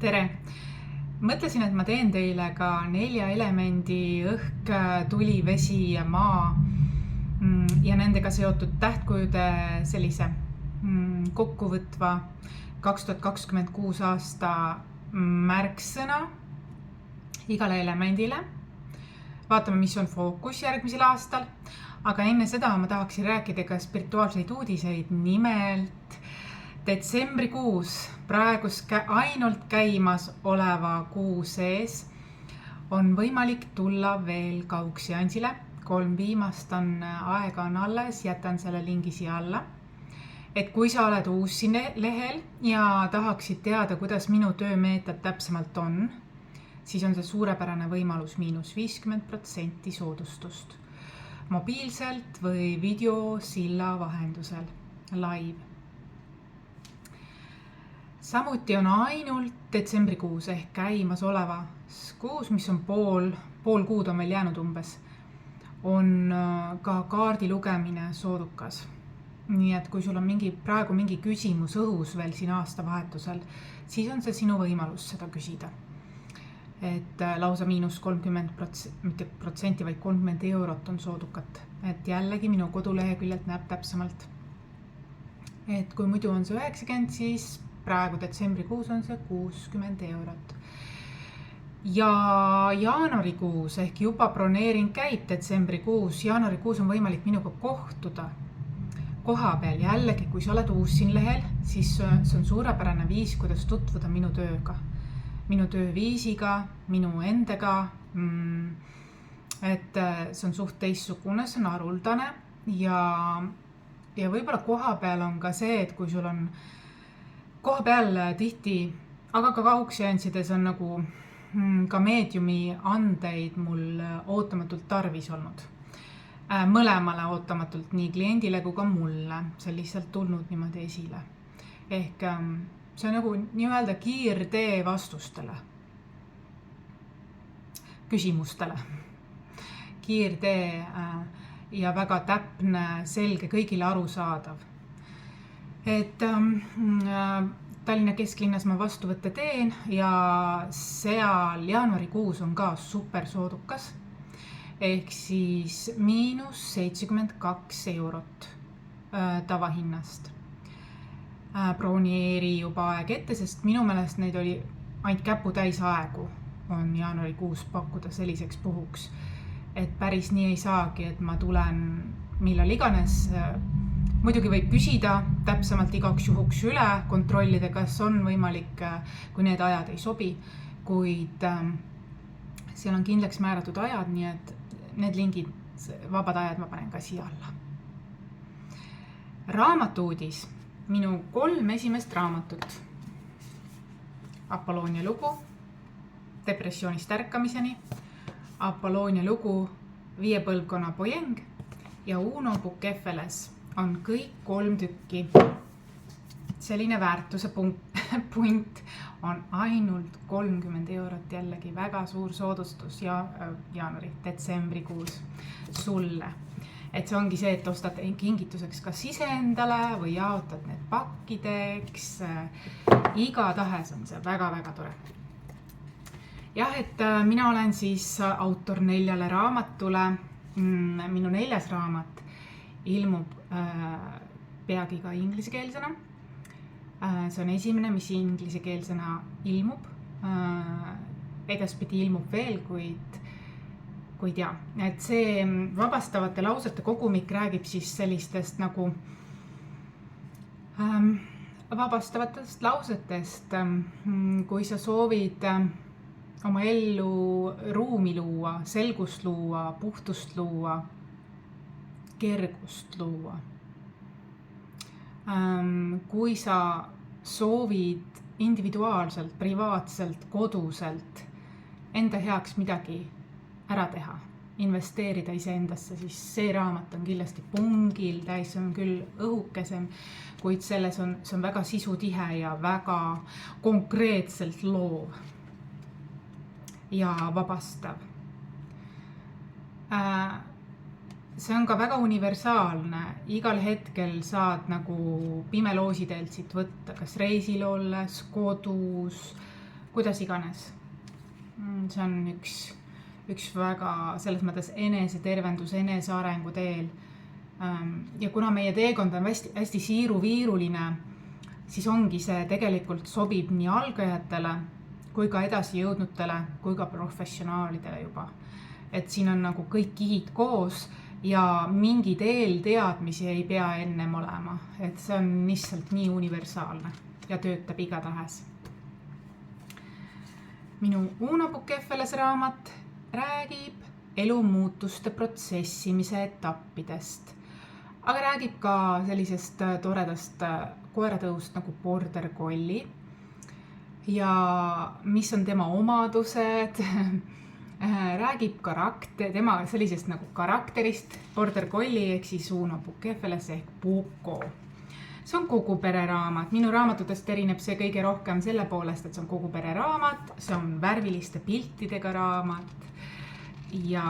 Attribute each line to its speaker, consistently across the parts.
Speaker 1: Tere! Mõtlesin, et ma teen teile ka 4 elemendi õhk, tuli, vesi ja maa ja nendega seotud tähtkujude sellise kokkuvõtva 2026 aasta märksõna igale elemendile. Vaatame, mis on fookus järgmisel aastal. Aga enne seda ma tahaksin rääkida ka spirituaalseid uudiseid. Nimelt detsembrikuus, praegus ainult käimas oleva kuu sees, on võimalik tulla veel kaugseansile. 3 viimast aega on alles, jätan selle lingi siia alla. Et kui sa oled uus siin lehel ja tahaksid teada, kuidas minu töömeetod täpsemalt on, siis on see suurepärane võimalus –50% soodustust. Mobiilselt või videosilla vahendusel, live. Samuti on ainult detsembrikuus ehk käimas olevas kuus, mis on pool kuud on veel jäänud umbes, on ka kaardi lugemine soodukas. Nii et kui sul on praegu mingi küsimus õhus veel siin aastavahetusel, siis on see sinu võimalus seda küsida. Et lausa –30%, mitte protsenti, vaid 30 eurot on soodukat. Et jällegi minu koduleheküljelt näeb täpsemalt. Et kui muidu on see 90, siis praegu detsembrikuus on see 60 eurot. Ja jaanuarikuus ehk juba broneering käib detsembrikuus. Jaanuarikuus on võimalik minuga kohtuda koha peal. Jällegi, kui sa oled uus siin lehel, siis see on suurepärane viis, kuidas tutvuda minu tööga. Minu tööviisiga, minu endaga. Et see on suht teistsugune, see on haruldane. Ja võib-olla koha peal on ka see, et kui sul on koha peal tihti, aga ka kaugseanssides on nagu ka meediumi andeid mul ootamatult tarvis olnud. Mõlemale ootamatult, nii kliendile kui ka mulle. See on lihtsalt tulnud niimoodi esile. Ehk see on nagu nii-öelda kiirtee vastustele, küsimustele. Kiirtee ja väga täpne, selge, kõigile arusaadav. Et Tallinna kesklinnas ma vastuvõtte teen ja seal jaanuarikuus on ka super soodukas. Ehk siis –72 eurot tavahinnast. Broneeri juba aeg ette, sest minu meelest neid oli ainult käputäis aegu on jaanuarikuus pakkuda selliseks puhuks. Et päris nii ei saagi, et ma tulen millal iganes. Muidugi võib küsida täpsemalt igaks juhuks üle, kontrollida, kas on võimalik, kui need ajad ei sobi, kuid seal on kindlaks määratud ajad, nii et need lingid, vabad ajad ma panen ka siia alla. Raamatuudis, minu 3 esimest raamatut. Apolloonia lugu, depressioonist ärkamiseni, Apolloonia lugu, 5 põlvkonna pojeng ja Uno Bukefeles on kõik 3 tükki. Selline väärtuse punt on ainult 30 eurot, jällegi väga suur soodustus detsembrikuus sulle. Et see ongi see, et ostad kingituseks kas iseendale või jaotad need pakkideks. Igatahes on see väga-väga tore. Jah, et mina olen siis autor 4 raamatule. Minu 4. raamat ilmub peagi ka inglisekeelsena. See on esimene, mis inglisekeelsena ilmub. Edaspidi ilmub veel, kuid ja. Et see vabastavate lausete kogumik räägib siis sellistest nagu vabastavatest lausetest, kui sa soovid oma ellu ruumi luua, selgust luua, puhtust luua, kergust luua. Kui sa soovid individuaalselt, privaatselt, koduselt enda heaks midagi ära teha, investeerida iseendasse, siis see raamat on kindlasti pungil täis, see on küll õhukesem, kuid selles see on väga sisutihe ja väga konkreetselt loov ja vabastav. See on ka väga universaalne, igal hetkel saad nagu pimeloositeelt siit võtta, kas reisil olles, kodus, kuidas iganes. See on üks väga selles mõttes enesetervenduse, enesearengu teel. Ja kuna meie teekond on hästi siiruviiruline, siis ongi see tegelikult sobib nii algajatele kui ka edasijõudnutele kui ka professionaalidele juba. Et siin on nagu kõik kihid koos ja mingid eelteadmisi ei pea ennem olema. Et see on lihtsalt nii universaalne ja töötab igatahes. Minu Uno Pukkefeles raamat räägib elumuutuste protsessimise etappidest, aga räägib ka sellisest toredast koeratõust nagu Border Collie ja mis on tema omadused, räägib tema sellisest nagu karakterist, Border Collie ehk siis Uno Pukkefeles ehk Puko. See on kogu pere raamat. Minu raamatutest erineb see kõige rohkem selle poolest, et see on kogu pere raamat, see on värviliste piltidega raamat ja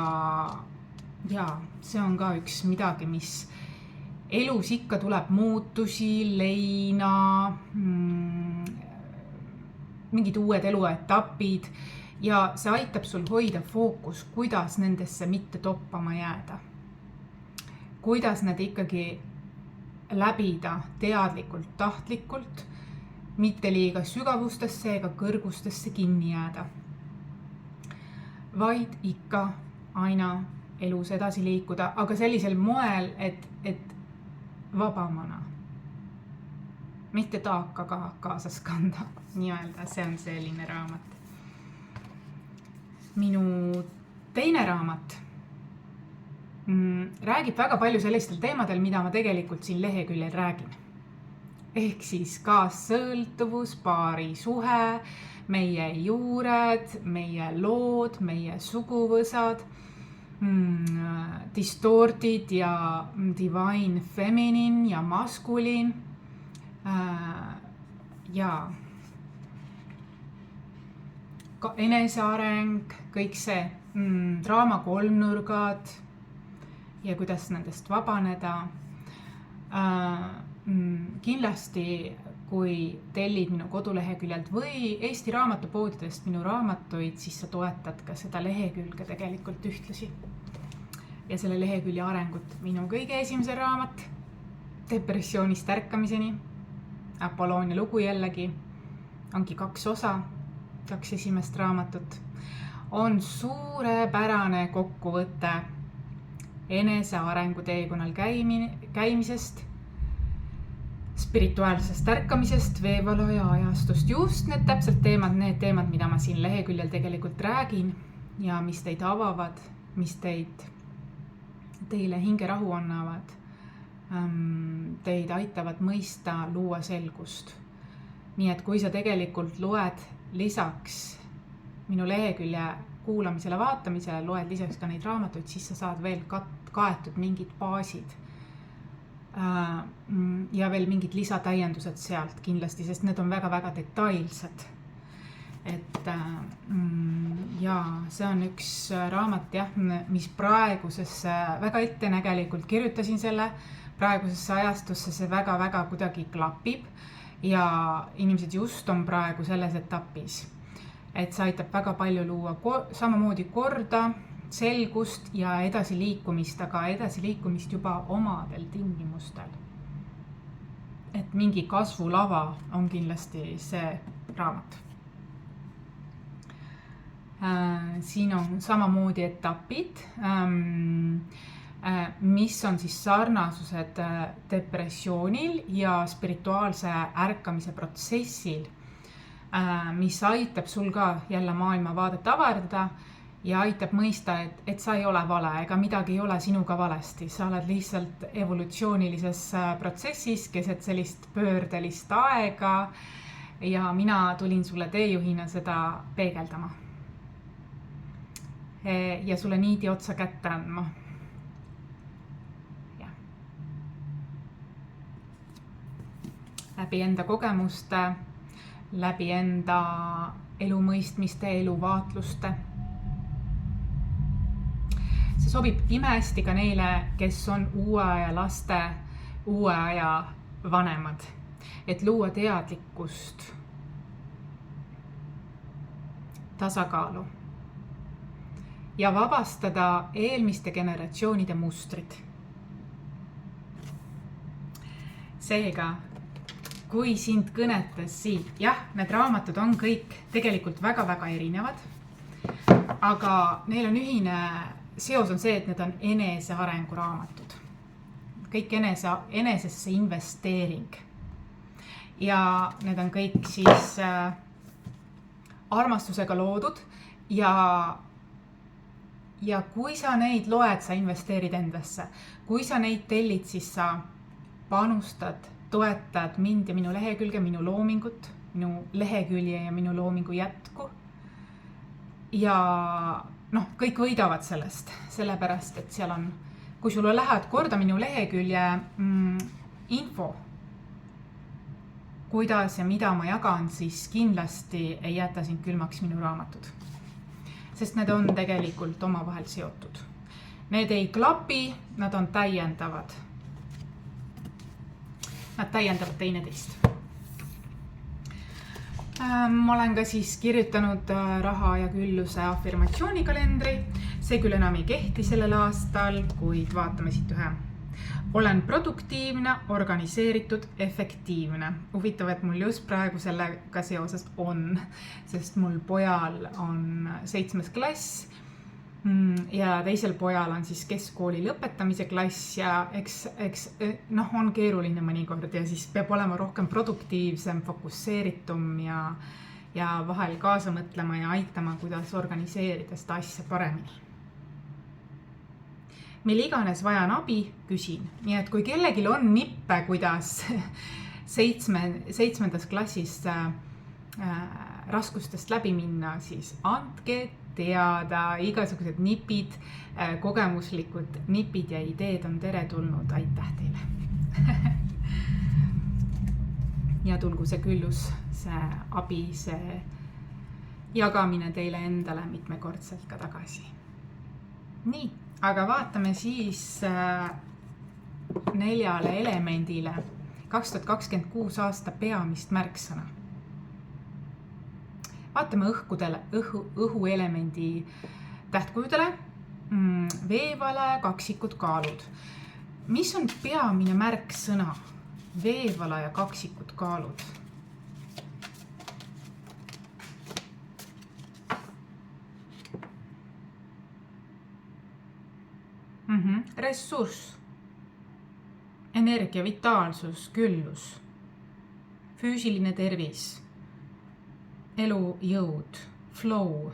Speaker 1: see on ka üks midagi, mis elus ikka tuleb muutusi, leina, mingid uued eluetapid ja see aitab sul hoida fookus, kuidas nendesse mitte toppama jääda. Kuidas need ikkagi läbida teadlikult, tahtlikult, mitte liiga sügavustesse ega kõrgustesse kinni jääda, vaid ikka aina elus edasi liikuda, aga sellisel moel, et vabamana, mitte taaka ka kaasas kanda, nii-öelda, see on selline raamat. Minu teine raamat räägib väga palju sellistel teemadel, mida ma tegelikult siin leheküljel räägin. Ehk siis kaassõltuvus, paarisuhe, meie juured, meie lood, meie suguvõsad, distorted ja divine feminine ja masculine ja ka eneseareng, kõik see, draama kolmnurgad ja kuidas nendest vabaneda. Kindlasti, kui tellid minu koduleheküljelt või Eesti raamatupoodidest minu raamatuid, siis sa toetad ka seda lehekülge tegelikult ühtlasi. Ja selle lehekülje arengut. Minu kõige esimese raamat, Depressioonist ärkamiseni, Apollonia lugu jällegi, ongi 2 osa, 2 esimest raamatut, on suurepärane kokkuvõte enesearengu teekonnal käimisest, spirituaalsest ärkamisest, veevalu ja ajastust. Just need täpselt need teemad, mida ma siin leheküljel tegelikult räägin ja mis teid avavad, mis teile hingerahu annavad, teid aitavad mõista, luua selgust. Nii et kui sa tegelikult loed lisaks minu lehekülje kuulamisele, vaatamisele, loed lisaks ka neid raamatuid, siis sa saad veel kaetud mingid baasid ja veel mingid lisatäiendused sealt kindlasti, sest need on väga-väga detailsed. Et ja see on üks raamat, mis praegusesse, väga ettenägelikult kirjutasin selle, praegusesse ajastusse see väga-väga kuidagi klapib ja inimesed just on praegu selles etapis. Et see aitab väga palju luua samamoodi korda, selgust ja edasiliikumist, aga edasiliikumist juba omadel tingimustel. Et mingi kasvulava on kindlasti see raamat. Siin on samamoodi etapid, mis on siis sarnasused depressioonil ja spirituaalse ärkamise protsessil, mis aitab sul ka jälle maailmavaadet avardada ja aitab mõista, et sa ei ole vale ega midagi ei ole sinuga valesti. Sa oled lihtsalt evolutsioonilises protsessis, keset sellist pöördelist aega ja mina tulin sulle teejuhina seda peegeldama. Ja sulle niidi otsa kätte andma. Ja. Läbi enda kogemuste, läbi enda elumõistmiste, eluvaatluste. See sobib imesti ka neile, kes on uue aja laste, uue aja vanemad, et luua teadlikkust tasakaalu ja vabastada eelmiste generatsioonide mustrid. Seega, kui sind kõnetas siit, jah, need raamatud on kõik tegelikult väga-väga erinevad, aga neil on ühine seos on see, et need on enesearengu raamatud. Kõik enesesse investeering. Ja need on kõik siis armastusega loodud ja kui sa neid loed, sa investeerid endasse. Kui sa neid tellid, siis sa panustad, toetad mind ja minu lehekülge, minu loomingut, minu lehekülje ja minu loomingu jätku. Ja kõik võidavad sellest, sellepärast, et seal on, kui sulle lähed korda minu lehekülje info, kuidas ja mida ma jagan, siis kindlasti ei jäta sind külmaks minu raamatud. Sest need on tegelikult omavahel seotud. Need ei klapi, nad on täiendavad. Nad täiendavad teineteist. Ma olen ka siis kirjutanud raha ja külluse afirmatsioonikalendri. See küll enam ei kehti sellel aastal, kuid vaatame siit ühe. Olen produktiivne, organiseeritud, efektiivne. Huvitav, et mul just praegu sellega seoses on, sest mul pojal on 7. klass ja teisel pojal on siis keskkooli lõpetamise klass ja eks on keeruline mõnikord ja siis peab olema rohkem produktiivsem, fokusseeritum ja vahel kaasa mõtlema ja aitama, kuidas organiseerida seda asja paremini. Mil iganes vajan abi, küsin. Nii et kui kellegil on nippe, kuidas 7. klassis raskustest läbi minna, siis andke teada, igasugused nipid, kogemuslikud nipid ja ideed on teretulnud. Aitäh teile! Ja tulgu see küllus, see abi, see jagamine teile endale mitmekordselt ka tagasi. Nii, aga vaatame siis 4 elemendile 2026 aasta peamist märksõna. Vaatame õhuelemendi tähtkujudele, veevala, kaksikud, kaalud. Mis on peamine märksõna? Veevala ja kaksikud, kaalud. Ressurss, energia, vitaalsus, küllus, füüsiline tervis, elu, jõud, flow.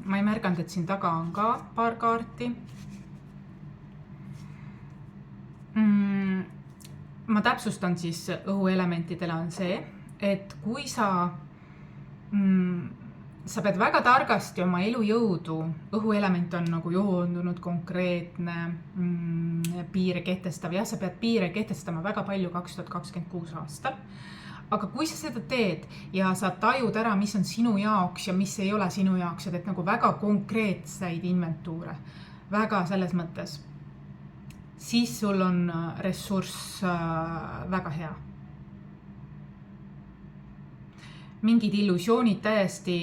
Speaker 1: Ma ei märganud, et siin taga on ka paar kaarti. Ma täpsustan siis õhuelementidele on see, et kui sa pead väga targasti oma elujõudu, õhuelement on nagu joondunud, konkreetne, piire kehtestav ja sa pead piire kehtestama väga palju 2026 aastal. Aga kui sa seda teed ja sa tajud ära, mis on sinu jaoks ja mis ei ole sinu jaoks, ja teed nagu väga konkreetseid inventuure, väga selles mõttes, siis sul on ressurss väga hea. Mingid illusioonid täiesti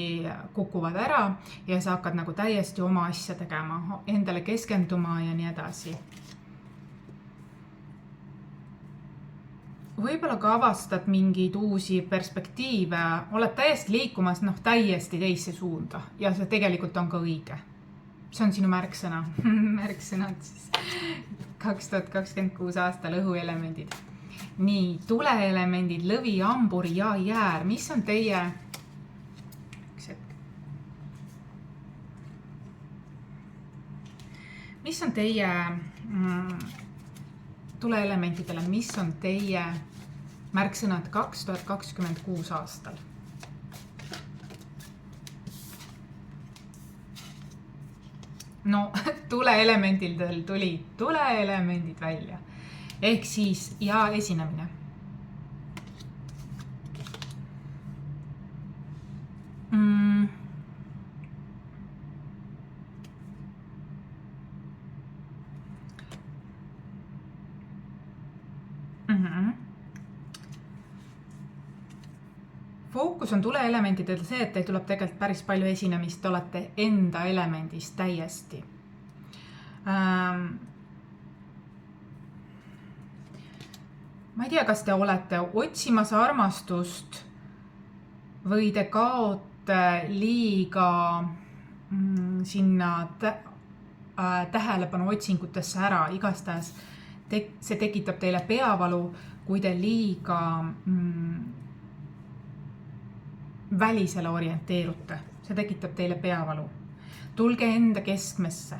Speaker 1: kukuvad ära ja sa hakkad nagu täiesti oma asja tegema, endale keskenduma ja nii edasi. Võib-olla ka avastad mingeid uusi perspektiive, oled täiesti liikumas täiesti teisse suunda ja see tegelikult on ka õige. See on sinu märksõna. Märksõnad siis 2026 aastal õhuelemendid. Nii, tuleelemendid, lõvi, amburi ja jäär. Mis on teie... Mis on teie tuleelementidele, mis on teie märksõnad 2026 aastal? No, tuleelemendidel tuli tuleelemendid välja. Ehk siis ja esinemine. fookus on tuleelementidel see, et teil tuleb tegelikult päris palju esinemist, te olete enda elemendis täiesti. Ma ei tea, kas te olete otsimas armastust või te kaote liiga sinna tähelepanu otsingutesse ära, igastahes see tekitab teile peavalu, kui te liiga välisele orienteerute. See tekitab teile peavalu. Tulge enda keskmesse.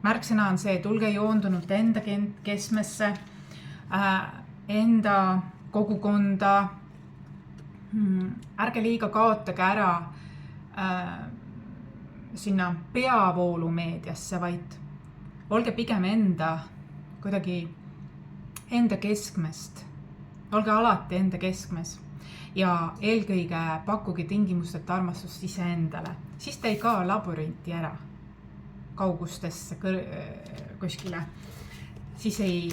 Speaker 1: Märksõna on see, tulge joondunult enda keskmesse, enda kogukonda. Ärge liiga kaotage ära sinna peavoolumeediasse, vaid olge pigem kuidagi enda keskmest. Olge alati enda keskmes ja eelkõige pakkuge tingimusteta armastust iseendale. Siis te ei kao labyrinti ära kaugustesse kuskile. Siis ei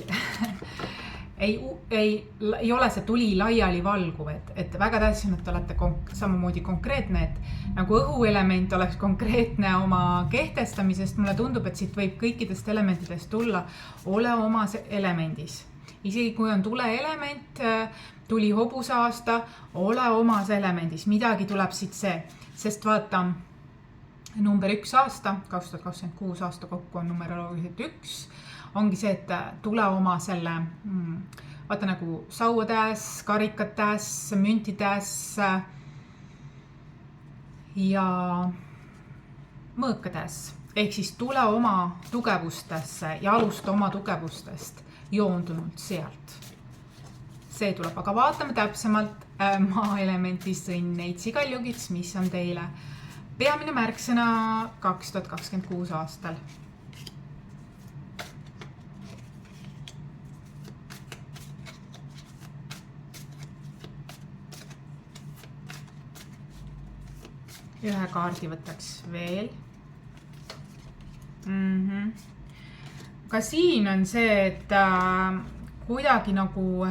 Speaker 1: ole see tuli laiali valguv, et väga tähtis on, et olete samamoodi konkreetne, et nagu õhuelement oleks konkreetne oma kehtestamisest. Mulle tundub, et siit võib kõikidest elementidest tulla, ole oma elemendis. Isegi kui on tuleelement, tuli hobusaasta, ole omas elemendis, midagi tuleb siit sest vaata, number 1 aasta, 2026 aasta kokku on numeroloogiliselt 1, ongi see, et tule oma selle, vaata nagu sauatäs, karikatäs, müntitäs ja mõõkatäs. Ehk siis tule oma tugevustesse ja alusta oma tugevustest joondunult sealt. See tuleb, aga vaatame täpsemalt maaelementis Neitsi Kaljugits, mis on teile peamine märksõna 2026 aastal. Ühe kaardi võtaks veel. Ka siin on see, et kuidagi nagu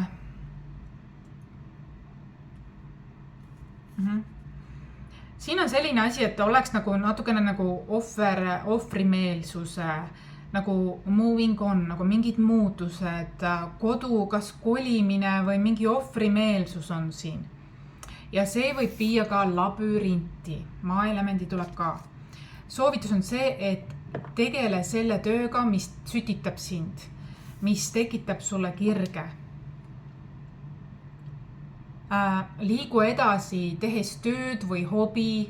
Speaker 1: siin on selline asi, et oleks nagu natukene nagu ohvrimeelsuse, nagu moving on, nagu mingid muutused, kodu, kas kolimine või mingi ohvrimeelsus on siin. Ja see võib viia ka labürinti. Maaelemendi tuleb ka. Soovitus on see, et tegele selle tööga, mis sütitab sind, mis tekitab sulle kirge. Liigu edasi, tehes tööd või hobi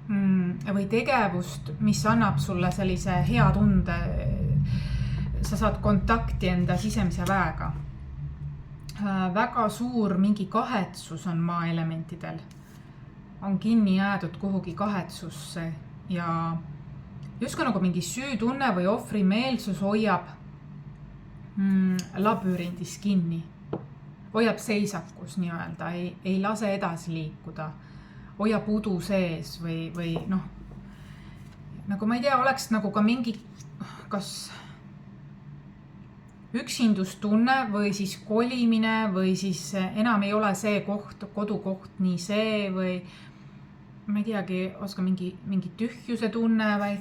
Speaker 1: või tegevust, mis annab sulle sellise hea tunde. Sa saad kontakti enda sisemise väega. Väga suur mingi kahetsus on maaelementidel. On kinni jäädud kuhugi kahetsusse ja justkui nagu mingi süütunne või ohvrimeelsus hoiab labürindis kinni. Hoiab seisakus nii-öelda, ei lase edasi liikuda. Hoiab udu sees või noh, nagu ma ei tea, oleks nagu ka mingi kas üksindustunne või siis kolimine või siis enam ei ole see koht, kodukoht nii see või ma ei teagi, oska mingi tühjuse tunne või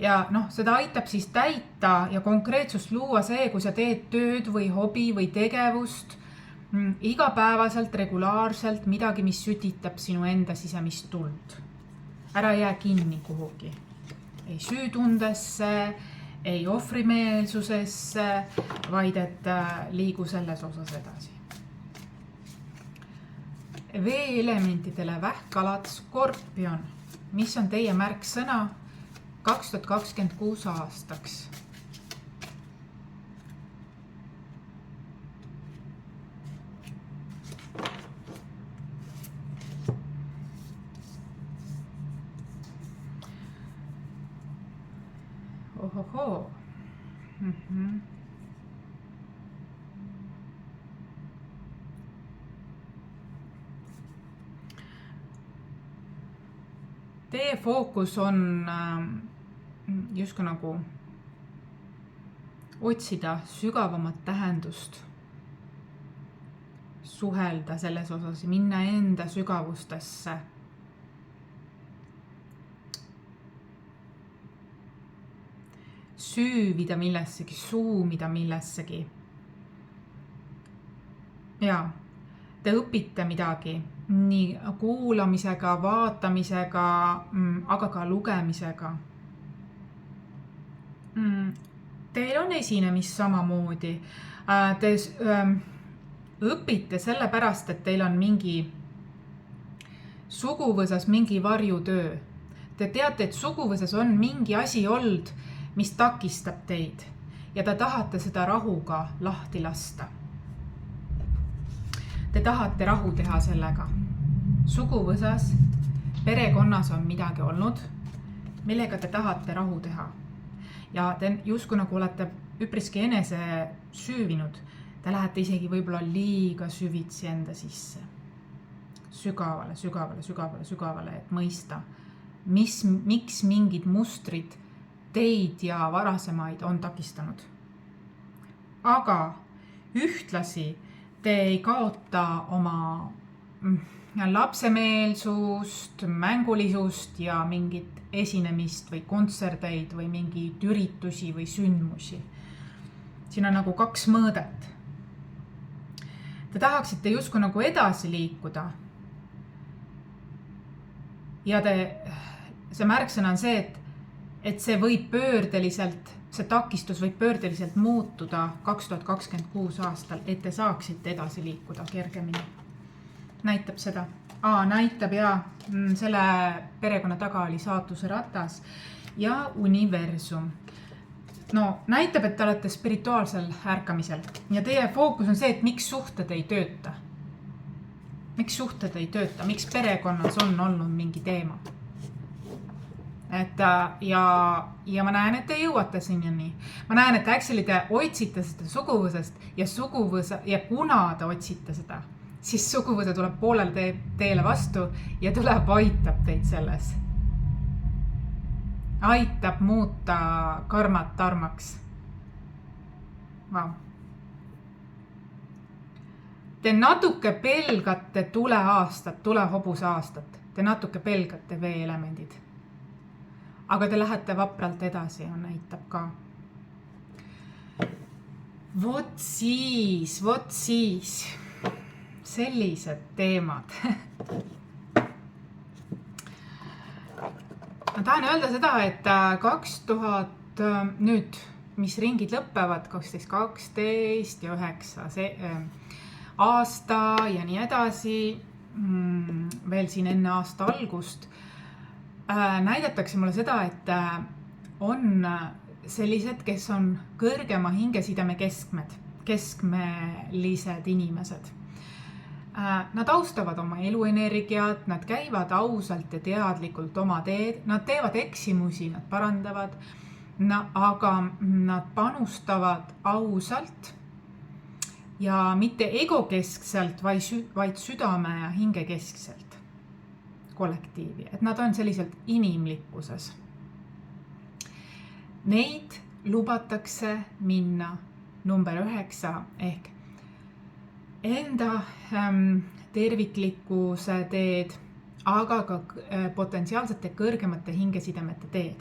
Speaker 1: ja noh, seda aitab siis täita ja konkreetsust luua see, kui sa teed tööd või hobi või tegevust igapäevaselt, regulaarselt, midagi, mis sütitab sinu enda sisemist tuld. Ära jää kinni kuhugi. Ei süütundesse, ei ohvrimeelsusesse, vaid et liigu selles osas edasi. Veeelementidele vähkalad Skorpion, mis on teie märksõna 2026 aastaks? Ohohoo. Teie fookus on justkui nagu otsida sügavamat tähendust suhelda selles osas, minna enda sügavustesse. Süüvida millessegi, suumida millessegi. Ja te õpite midagi nii kuulamisega, vaatamisega, aga ka lugemisega. Teil on esinemist samamoodi. Te õpite sellepärast, et teil on mingi suguvõsas mingi varjutöö. Te teate, et suguvõsas on mingi asi olnud, mis takistab teid ja te tahate seda rahuga lahti lasta. Te tahate rahu teha sellega. Suguvõsas, perekonnas on midagi olnud, millega te tahate rahu teha. Ja te justkui nagu olete üpriski enese süüvinud. Te lähete isegi võib-olla liiga süvitsi enda sisse. Sügavale, sügavale, sügavale, sügavale, et mõista, miks mingid mustrid teid ja varasemaid on takistanud. Aga ühtlasi te ei kaota oma lapsemeelsust, mängulisust ja mingit esinemist või kontserdeid või mingeid üritusi või sündmusi. Siin on nagu 2 mõõdet. Te tahaksite justkui nagu edasi liikuda. Ja see märksõna on see, et see võib pöördeliselt, see takistus võib pöördeliselt muutuda 2026 aastal, et te saaksite edasi liikuda kergemini. Näitab seda. Näitab ja selle perekonna taga oli saatuse ratas ja universum. Näitab, et te olete spirituaalsel ärkamisel ja teie fookus on see, et miks suhted ei tööta. Miks suhted ei tööta, miks perekonnas on olnud mingi teema. Ja ma näen, et te jõuate sinnani. Ma näen, et actually te otsite seda suguvõsast ja kuna te otsite seda, siis suguvõsa tuleb poolele teele vastu ja tuleb aitab teid selles. Aitab muuta karmat tarmaks. Wow. Te natuke pelgate tuleaastat, tulehobuse aastat. Te natuke pelgate veeelemendid. Aga te lähete vapralt edasi ja näitab ka. Vot siis. Sellised teemad. Ma tahan öelda seda, et 2000 nüüd, mis ringid lõppevad, 12 ja 9 aasta ja nii edasi, veel siin enne aasta algust, näidatakse mulle seda, et on sellised, kes on kõrgema hingesideme keskmelised inimesed. Nad austavad oma eluenergiat, nad käivad ausalt ja teadlikult oma teed, nad teevad eksimusi, nad parandavad, aga nad panustavad ausalt ja mitte egokeskselt, vaid südame ja hingekeskselt kollektiivi, et nad on selliselt inimlikkuses. Neid lubatakse minna number 9 ehk enda terviklikkuse teed, aga ka potentsiaalsete kõrgemate hingesidemete teed.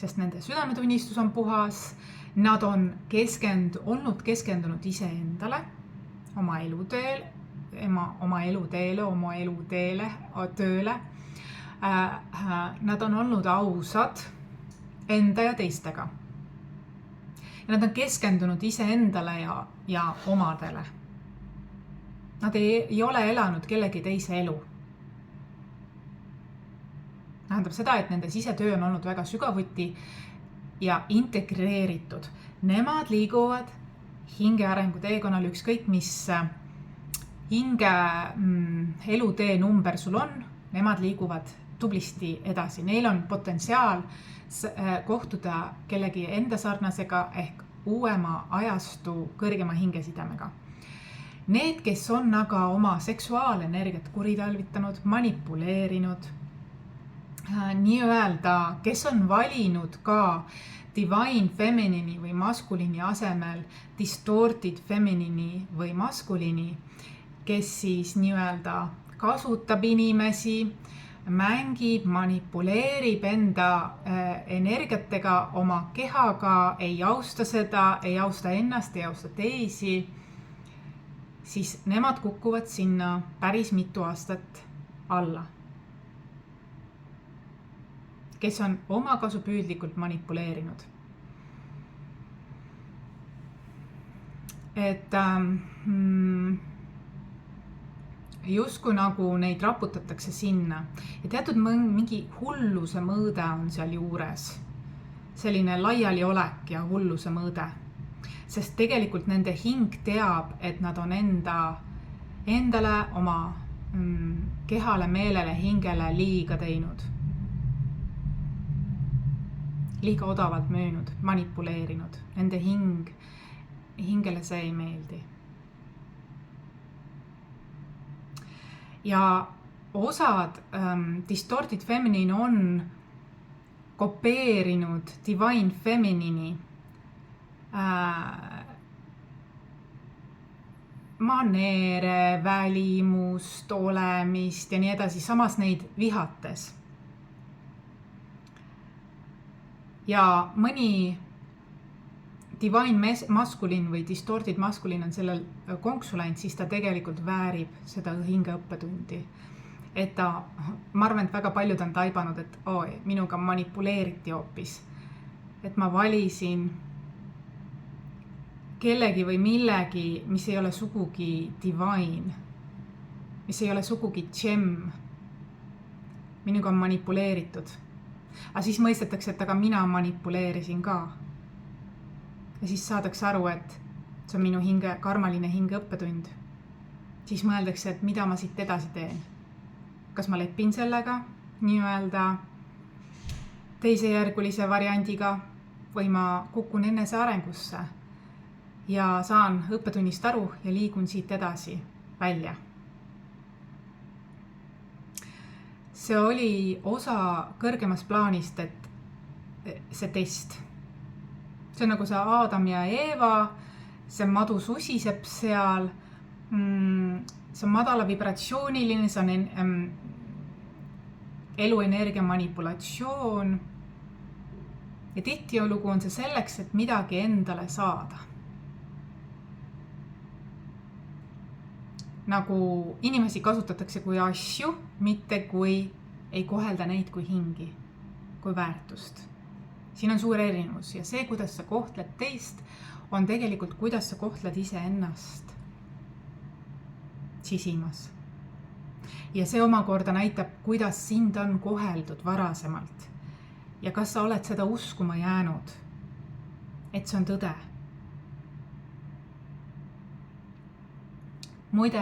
Speaker 1: Sest nende südametunnistus on puhas, nad on olnud keskendunud iseendale, oma eluteele, tööle. Nad on olnud ausad enda ja teistega. Nad on keskendunud iseendale ja omadele. Nad ei ole elanud kellegi teise elu. Tähendab seda, et nende sisetöö on olnud väga sügavuti ja integreeritud. Nemad liiguvad hingearengu teekonnal ükskõik, mis hinge elutee number sul on, nemad liiguvad tublisti edasi. Neil on potentsiaal kohtuda kellegi enda sarnasega ehk uuema ajastu kõrgema hingesidemega. Need, kes on aga oma seksuaalenergiat kuritarvitanud, manipuleerinud, nii öelda, kes on valinud ka divine feminine'i või maskuliini asemel distorted feminine'i või maskuliini, kes siis nii-öelda kasutab inimesi, mängib, manipuleerib enda energiatega, oma kehaga, ei austa seda, ei austa ennast, ei austa teisi, siis nemad kukuvad sinna päris mitu aastat alla. Kes on omakasupüüdlikult manipuleerinud. Et justkui nagu neid raputatakse sinna ja teatud mingi hulluse mõõde on seal juures. Selline laialiolek ja hulluse mõõde. Sest tegelikult nende hing teab, et nad on endale, oma kehale, meelele, hingele liiga teinud. Liiga odavalt müünud, manipuleerinud. Nende hingele see ei meeldi. Ja osad distorted feminine on kopeerinud divine feminine'i maneere, välimust, olemist ja nii edasi, samas neid vihates. Ja mõni divine maskulin või distorted maskulin on sellel konksu läinud, siis ta tegelikult väärib seda hingeõppetundi. Et ma arvan, et väga paljud on taibanud, et minuga manipuleeriti hoopis. Et ma valisin kellegi või millegi, mis ei ole sugugi divine, mis ei ole sugugi gem. Minuga on manipuleeritud. Aga siis mõistetakse, et aga mina manipuleerisin ka. Ja siis saadakse aru, et see on minu karmaline hingeõppetund. Siis mõeldakse, et mida ma siit edasi teen. Kas ma lepin sellega nii-öelda teisejärgulise variandiga või ma kukun enese arengusse ja saan õppetunnist aru ja liigun siit edasi välja. See oli osa kõrgemast plaanist, et see test. See on nagu see Aadam ja Eeva, see madu susiseb seal, see on madala vibratsiooniline, see on eluenergia manipulatsioon. Ja tihtilugu on see selleks, et midagi endale saada. Nagu inimesi kasutatakse kui asju, mitte kui ei kohelda neid kui hingi, kui väärtust. Siin on suur erinevus ja see, kuidas sa kohtled teist, on tegelikult, kuidas sa kohtled ise ennast sisimas. Ja see omakorda näitab, kuidas sind on koheldud varasemalt ja kas sa oled seda uskuma jäänud, et see on tõde. Muide,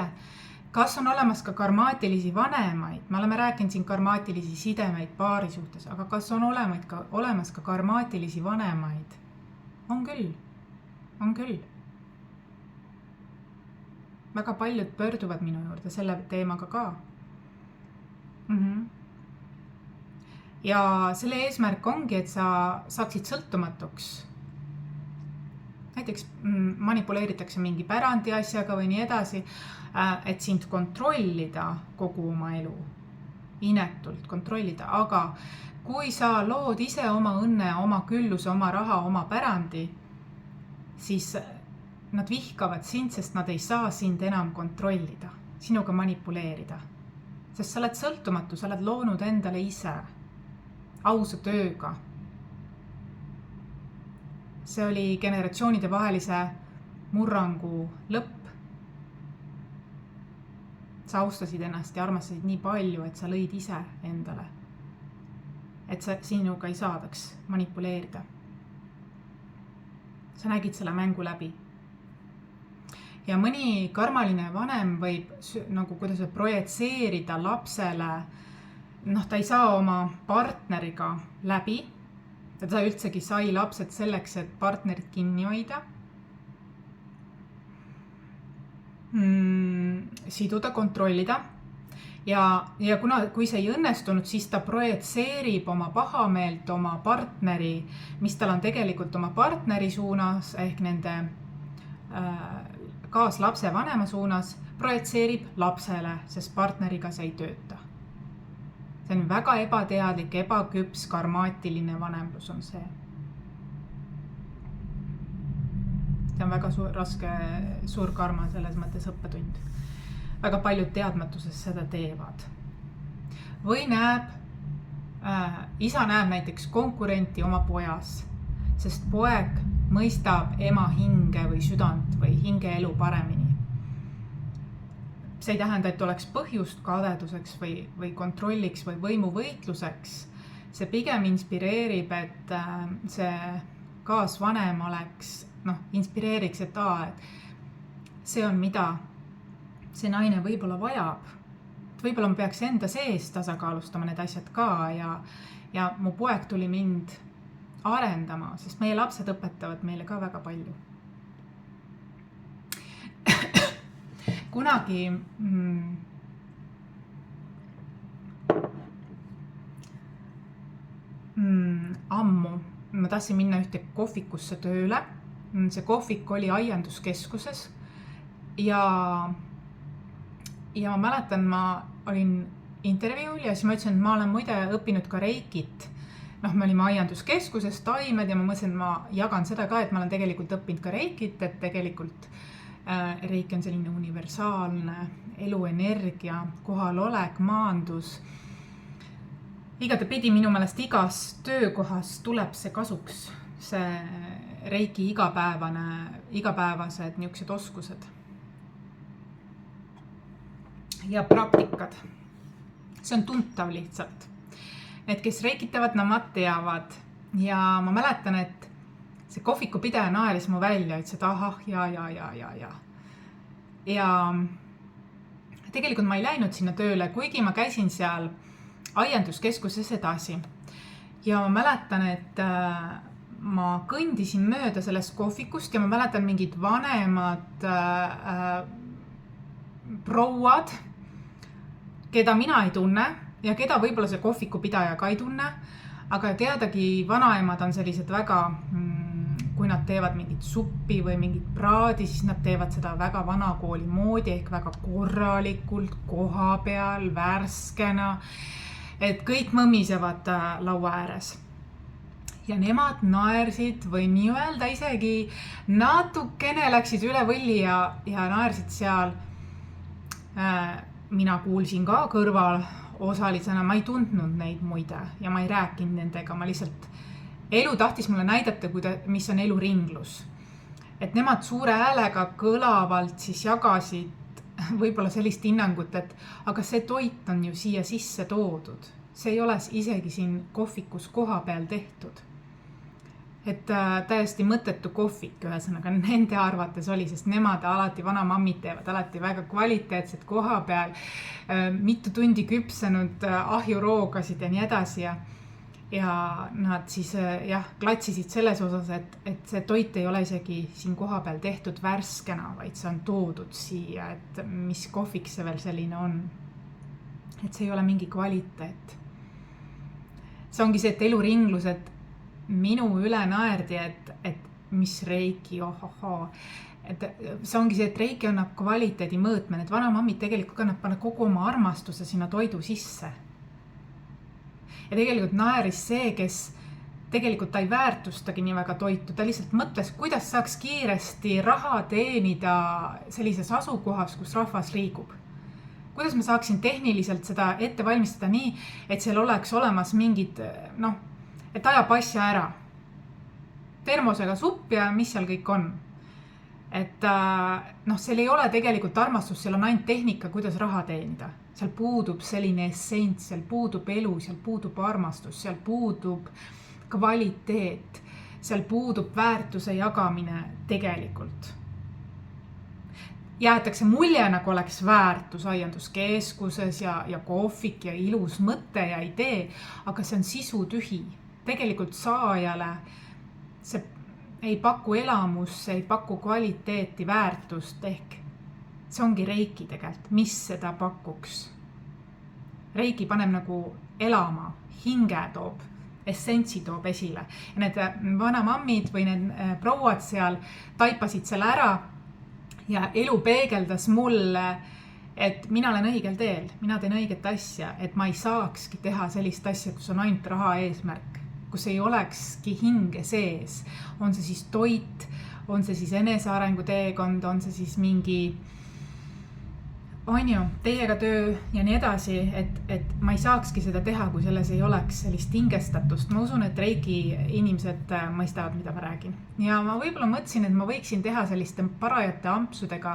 Speaker 1: kas on olemas ka karmaatilisi vanemaid? Me oleme rääkinud siin karmaatilisi sidemeid paari suhtes, aga kas on olemas ka karmaatilisi vanemaid? On küll. Väga paljud pöörduvad minu juurde selle teemaga ka. Ja selle eesmärk ongi, et sa saaksid sõltumatuks. Näiteks manipuleeritakse mingi pärandi asjaga või nii edasi, et sind kontrollida kogu oma elu, inetult kontrollida. Aga kui sa lood ise oma õnne, oma külluse, oma raha, oma pärandi, siis nad vihkavad sind, sest nad ei saa sind enam kontrollida, sinuga manipuleerida. Sest sa oled sõltumatu, sa oled loonud endale ise, ausa tööga. See oli generatsioonide vahelise murrangu lõpp. Sa austasid ennast ja armastasid nii palju, et sa lõid ise endale. Et sa sinuga ei saadaks manipuleerida. Sa nägid selle mängu läbi. Ja mõni karmaline vanem võib nagu, kuidas projitseerida lapsele, ta ei saa oma partneriga läbi. Ta üldsegi sai lapsed selleks, et partnerit kinni hoida, siduda, kontrollida ja kui see ei õnnestunud, siis ta projitseerib oma pahameelt oma partneri, mis tal on tegelikult oma partneri suunas ehk nende kaaslapse vanema suunas, projitseerib lapsele, sest partneriga see ei tööta. See on väga ebateadlik, ebaküps, karmaatiline vanemlus on see. See on väga suur karma selles mõttes õppetund. Väga paljud teadmatuses seda teevad. Või isa näeb näiteks konkurenti oma pojas, sest poeg mõistab ema hinge või südant või hingeelu paremini. See ei tähenda, et oleks põhjust kadeduseks või kontrolliks või võimuvõitluseks. See pigem inspireerib, et see kaasvanem inspireeriks, et see on mida see naine võib-olla vajab. Võib-olla ma peaks enda sees tasakaalustama need asjad ka ja mu poeg tuli mind arendama, sest meie lapsed õpetavad meile ka väga palju. Kunagi ammu ma tahtsin minna ühte kohvikusse tööle. See kohvik oli aianduskeskuses ja ma mäletan, ma olin intervjuul ja siis ma ütlesin, et ma olen muide õppinud ka reikit. Me olime aianduskeskuses, taimed ja ma mõtlesin, et ma jagan seda ka, et ma olen tegelikult õppinud ka reikit, et tegelikult reik on selline universaalne eluenergia, kohalolek, maandus. Igatepidi minu meelest igas töökohas tuleb see kasuks, see reiki igapäevased niisugused oskused ja praktikad. See on tuntav lihtsalt. Need, kes reikitavad, nemad teavad. Ja ma mäletan, et see kohvikupidaja naeris mu välja, ütles, et ahah, ja. Ja tegelikult ma ei läinud sinna tööle, kuigi ma käisin seal aianduskeskuses edasi. Ja ma mäletan, et ma kõndisin mööda sellest kohvikust ja ma mäletan mingid vanemad prouad, keda mina ei tunne ja keda võib-olla see kohvikupidaja ka ei tunne, aga teadagi vanaemad on sellised väga, kui nad teevad mingit suppi või mingit praadi, siis nad teevad seda väga vanakooli moodi ehk väga korralikult, koha peal, värskena, et kõik mõmisevad laua ääres. Ja nemad naersid või nii öelda isegi natukene läksid üle võlli ja naersid seal. Mina kuulsin ka kõrval osalisena, ma ei tundnud neid muide ja ma ei rääkinud nendega, ma lihtsalt, elu tahtis mulle näidata, mis on eluringlus. Et nemad suure häälega kõlavalt siis jagasid võib-olla sellist hinnangut, et aga see toit on ju siia sisse toodud. See ei ole isegi siin kohvikus koha peal tehtud. Et täiesti mõttetu kohvik, ühesõnaga nende arvates oli, sest nemad alati, vanamammid teevad alati väga kvaliteetset koha peal, mitu tundi küpsenud ahjuroogasid ja nii edasi ja nad siis klatsisid selles osas, et see toit ei ole isegi siin koha peal tehtud värskena, vaid see on toodud siia, et mis kohvik see veel selline on. Et see ei ole mingi kvaliteet. See ongi see, et eluringlus, et minu üle naerdi, et mis reiki, et see ongi see, et reiki annab kvaliteedi mõõtme, et vanamammid tegelikult annab panna kogu oma armastuse sinna toidu sisse. Ja tegelikult naeris see, kes tegelikult ta ei väärtustagi nii väga toitu, ta lihtsalt mõtles, kuidas saaks kiiresti raha teenida sellises asukohas, kus rahvas liigub. Kuidas ma saaksin tehniliselt seda ette valmistada nii, et seal oleks olemas mingid, et ajab asja ära. Termosega supp ja mis seal kõik on. Et seal ei ole tegelikult armastus, seal on ainult tehnika, kuidas raha teenida. Seal puudub selline essents, seal puudub elu, seal puudub armastus, seal puudub kvaliteet, seal puudub väärtuse jagamine tegelikult. Jäetakse mulje, nagu oleks väärtus aianduskeskuses ja kohvik ja ilus mõte ja idee, aga see on sisu tühi. Tegelikult saajale see ei paku elamust, see ei paku kvaliteeti, väärtust ehk see ongi reiki tegelikult, mis seda pakuks. Reiki paneb nagu elama, hinge toob, essentsi toob esile. Ja need vanamammid või need prouad seal taipasid selle ära ja elu peegeldas mulle, et mina olen õigel teel, mina teen õiget asja, et ma ei saakski teha sellist asja, kus on ainult raha eesmärk, kus ei olekski hinge sees. On see siis toit, on see siis enesearengu teekond, on see siis mingi teiega töö ja nii edasi, et ma ei saakski seda teha, kui selles ei oleks sellist hingestatust. Ma usun, et Reiki inimesed mõistavad, mida ma räägin. Ja ma võib-olla mõtlesin, et ma võiksin teha selliste parajate ampsudega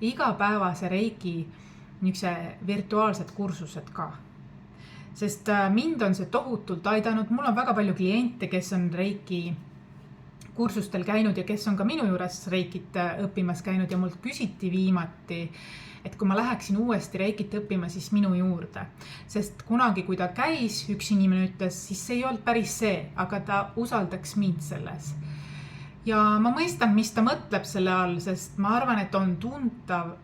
Speaker 1: igapäevase Reiki niisuguse virtuaalsed kursused ka. Sest mind on see tohutult aidanud. Mul on väga palju kliente, kes on Reiki kursustel käinud ja kes on ka minu juures Reikit õppimas käinud ja mult küsiti viimati, et kui ma läheksin uuesti Reikit õppima, siis minu juurde. Sest kunagi, kui ta käis, üks inimene ütles, siis see ei olnud päris see, aga ta usaldaks mind selles. Ja ma mõistan, mis ta mõtleb selle all, sest ma arvan, et on tuntav,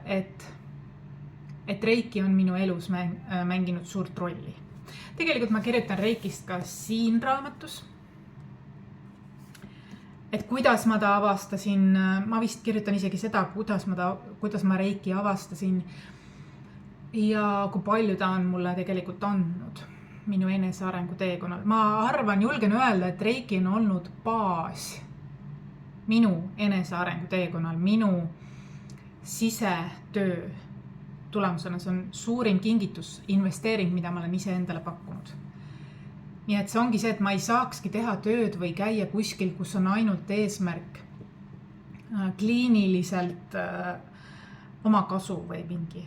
Speaker 1: et Reiki on minu elus mänginud suurt rolli. Tegelikult ma kirjutan Reikist ka siin raamatus. Et kuidas ma ta avastasin, ma vist kirjutan isegi seda, kuidas ma Reiki avastasin ja kui palju ta on mulle tegelikult andnud minu enesearengu teekonnal. Ma arvan, julgen öelda, et Reiki on olnud baas minu enesearengu teekonnal, minu sisetöö tulemusena. See on suurim kingitus, investeering, mida ma olen ise endale pakkunud. Nii et see ongi see, et ma ei saakski teha tööd või käia kuskil, kus on ainult eesmärk kliiniliselt oma kasu või mingi.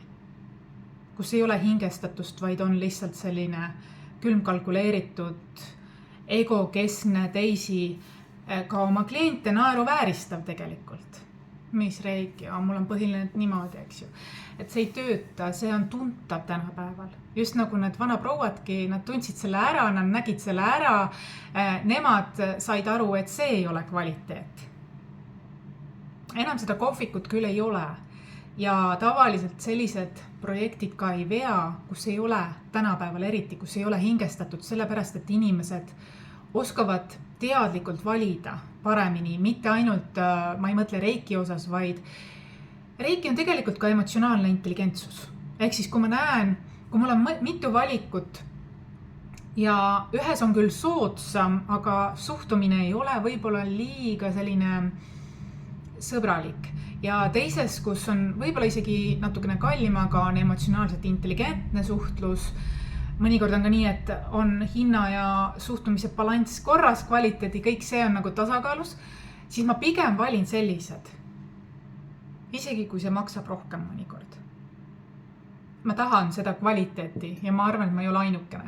Speaker 1: Kus ei ole hingestatust, vaid on lihtsalt selline külm kalkuleeritud, egokeskne, teisi ka oma kliente naeruvääristav tegelikult. Mis Reiki, mul on põhiline niimoodi, eks ju. Et see ei tööta, see on tuntav tänapäeval. Just nagu need vanaprouadki, nad tundsid selle ära, nad nägid selle ära, nemad said aru, et see ei ole kvaliteet. Enam seda kohvikut küll ei ole ja tavaliselt sellised projektid ka ei vea, kus ei ole tänapäeval eriti, kus ei ole hingestatud, sellepärast, et inimesed oskavad teadlikult valida paremini, mitte ainult, ma ei mõtle Reiki osas, vaid Reiki on tegelikult ka emotsionaalne intelligentsus. Ehk siis, kui ma näen, kui mul on mitu valikut ja ühes on küll soodsam, aga suhtumine ei ole võib-olla liiga selline sõbralik. Ja teises, kus on võib-olla isegi natukene kallim, aga on emotsionaalselt intelligentne suhtlus, mõnikord on ka nii, et on hinna ja suhtumise balanss korras, kvaliteedi, kõik see on nagu tasakaalus, siis ma pigem valin sellised. Isegi kui see maksab rohkem mõnikord. Ma tahan seda kvaliteeti ja ma arvan, et ma ei ole ainukene.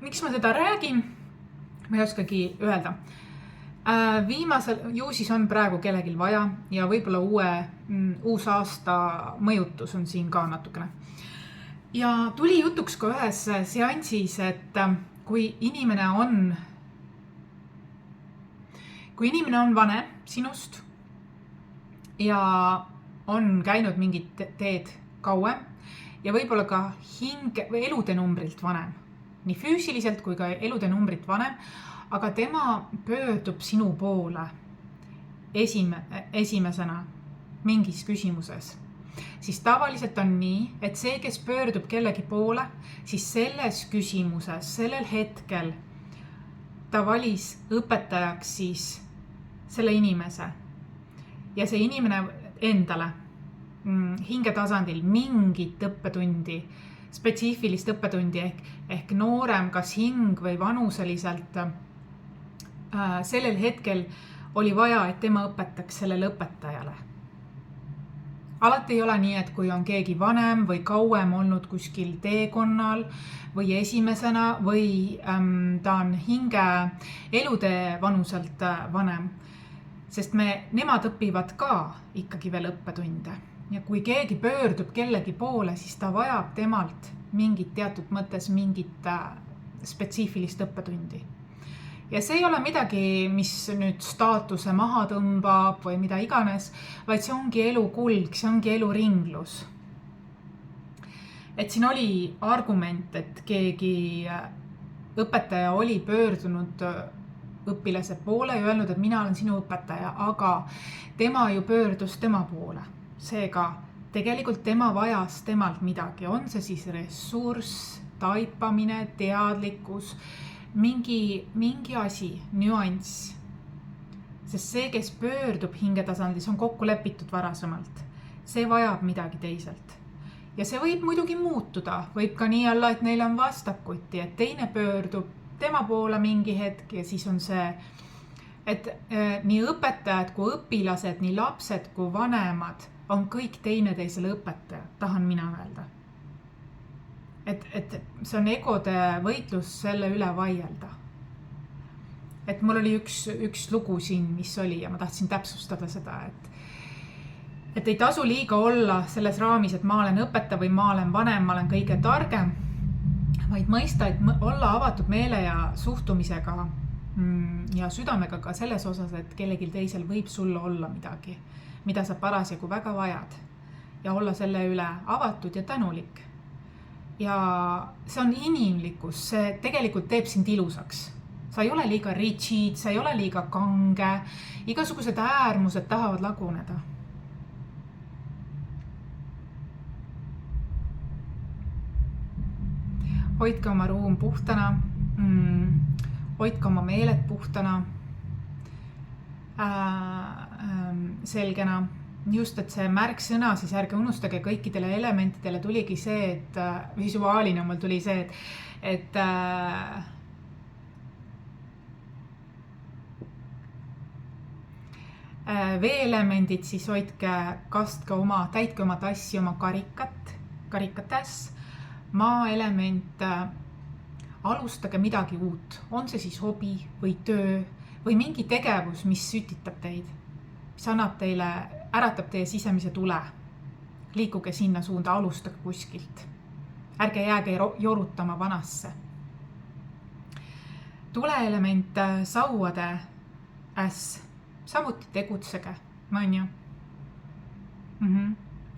Speaker 1: Miks ma seda räägin? Ma ei oskagi öelda. Viimasel, ju siis on praegu kellegil vaja ja võib-olla uus aasta mõjutus on siin ka natukene. Ja tuli jutuks ka ühes seansis, et kui inimene on vanem sinust ja on käinud mingit teed kauem ja võib-olla ka elude numbrilt vanem, nii füüsiliselt kui ka elude numbrit vanem, aga tema pöördub sinu poole esimesena mingis küsimuses, siis tavaliselt on nii, et see, kes pöördub kellegi poole, siis selles küsimuses, sellel hetkel ta valis õpetajaks siis selle inimese ja see inimene endale hingetasandil mingit õppetundi, spetsiifilist õppetundi ehk noorem kas hing või vanuseliselt sellel hetkel oli vaja, et tema õpetaks sellele õpetajale. Alati ei ole nii, et kui on keegi vanem või kauem olnud kuskil teekonnal või esimesena või ta on hinge elude vanuselt vanem, sest nemad õpivad ka ikkagi veel õppetunde. Ja kui keegi pöördub kellegi poole, siis ta vajab temalt mingit teatud mõttes mingit spetsiifilist õppetundi. ja see ei ole midagi, mis nüüd staatuse maha tõmbab või mida iganes, vaid see ongi elu kulg, see ongi elu ringlus. Et siin oli argument, et keegi õpetaja oli pöördunud õpilase poole ja öelnud, et mina olen sinu õpetaja, aga tema ju pöördus tema poole. Seega tegelikult tema vajas temalt midagi, on see siis ressurss, taipamine, teadlikkus, mingi asi, nüanss. Sest see, kes pöördub hingetasandil, see on kokku lepitud varasemalt. See vajab midagi teiselt. Ja see võib muidugi muutuda, võib ka nii olla, et neil on vastakuti, et teine pöördub tema poole mingi hetk ja siis on see, et nii õpetajad kui õpilased, nii lapsed kui vanemad on kõik teineteisele õpetajad, tahan mina öelda. Et see on egode võitlus selle üle vaielda. Et mul oli üks lugu siin, mis oli ja ma tahtsin täpsustada seda, et ei tasu liiga olla selles raamis, et ma olen õpetaja või ma olen vanem, ma olen kõige targem, vaid mõista, et olla avatud meele ja suhtumisega ja südamega ka selles osas, et kellelgi teisel võib sulle olla midagi, mida sa parasjagu väga vajad ja olla selle üle avatud ja tänulik. Ja see on inimlikkus, see tegelikult teeb sind ilusaks. Sa ei ole liiga rigid, sa ei ole liiga kange, igasugused äärmused tahavad laguneda. Hoidke oma ruum puhtana, hoidke oma meeled puhtana, selgena. Just, et see märksõna, siis ärge unustage, kõikidele elementidele tuligi see, et visuaalina mul tuli see, et veeelemendid, siis hoidke, kastke täitke oma tassi, oma karikates. Maa-element, alustage midagi uut, on see siis hobi või töö või mingi tegevus, mis sütitab teid, mis äratab teie sisemise tule. Liikuge sinna suunda, alustage kuskilt. Ärge jääge jorutama vanasse. Tuleelement, sauade samuti tegutsege, on ju.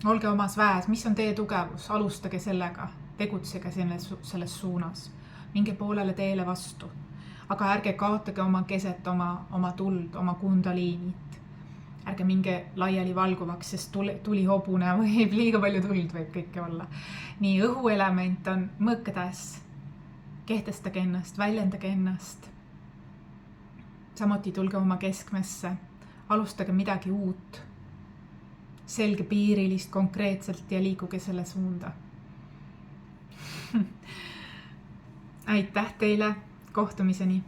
Speaker 1: Olge omas väes, mis on teie tugevus, alustage sellega. Tegutsege selles suunas, minge poolele teele vastu, aga ärge kaotage oma keset, oma tuld, oma kundaliinit. Ärge minge laiali valguvaks, sest tuli hobune või liiga palju tuld võib kõike olla. Nii õhuelement on mõõketäs, kehtestage ennast, väljendage ennast. Samuti tulge oma keskmesse, alustage midagi uut, selge piirilist konkreetselt ja liikuge selle suunda. Aitäh teile, kohtumiseni!